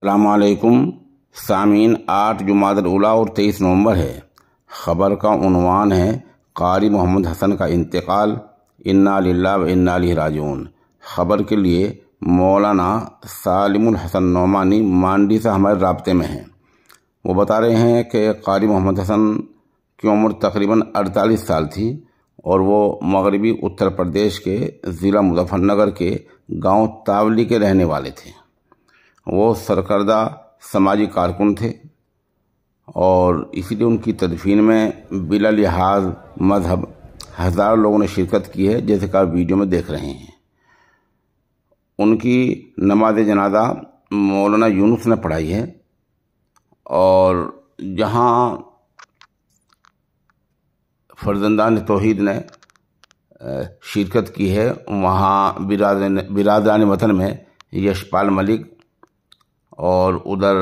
السلام علیکم سامعین، 8 جمادی الاولیٰ اور 23 نومبر ہے۔ خبر کا عنوان ہے قاری محمد حسن کا انتقال، انا للہ و انا الیہ راجعون۔ خبر کے لیے مولانا سالم الحسن نعمانی مانڈی سے ہمارے رابطے میں ہیں۔ وہ بتا رہے ہیں کہ قاری محمد حسن کی عمر تقریباً 48 سال تھی اور وہ مغربی اتر پردیش کے ضلع مظفر نگر کے گاؤں تاولی کے رہنے والے تھے۔ وہ سرکردہ سماجی کارکن تھے اور اسی لیے ان کی تدفین میں بلا لحاظ مذہب ہزاروں لوگوں نے شرکت کی ہے، جیسے کہ آپ ویڈیو میں دیکھ رہے ہیں۔ ان کی نماز جنازہ مولانا یونس نے پڑھائی ہے اور جہاں فرزندان توحید نے شرکت کی ہے وہاں برادران وطن میں یشپال ملک اور ادھر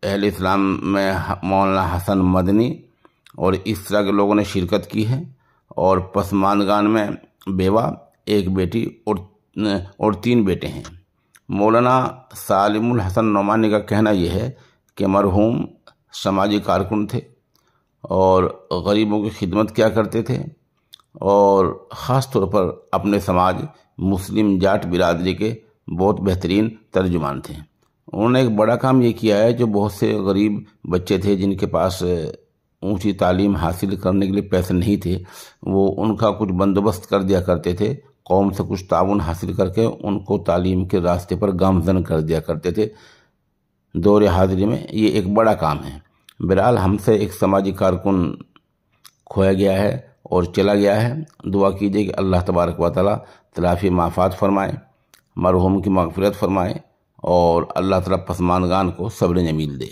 اہل اسلام میں مولانا حسن مدنی اور اس طرح کے لوگوں نے شرکت کی ہے، اور پسماندگان میں بیوہ، ایک بیٹی اور 3 بیٹے ہیں۔ مولانا سالم الحسن نعمانی کا کہنا یہ ہے کہ مرحوم سماجی کارکن تھے اور غریبوں کی خدمت کیا کرتے تھے، اور خاص طور پر اپنے سماج مسلم جاٹ برادری کے بہت بہترین ترجمان تھے۔ انہوں نے ایک بڑا کام یہ کیا ہے، جو بہت سے غریب بچے تھے جن کے پاس اونچی تعلیم حاصل کرنے کے لیے پیسے نہیں تھے، وہ ان کا کچھ بندوبست کر دیا کرتے تھے، قوم سے کچھ تعاون حاصل کر کے ان کو تعلیم کے راستے پر گامزن کر دیا کرتے تھے۔ دور حاضری میں یہ ایک بڑا کام ہے۔ بہرحال ہم سے ایک سماجی کارکن کھویا گیا ہے اور چلا گیا ہے۔ دعا کیجئے کہ اللہ تبارک و تعالی تلافی معافات فرمائے، مرحوم کی مغفرت فرمائے، اور اللہ تعالی پسماندگان کو صبر جمیل دے۔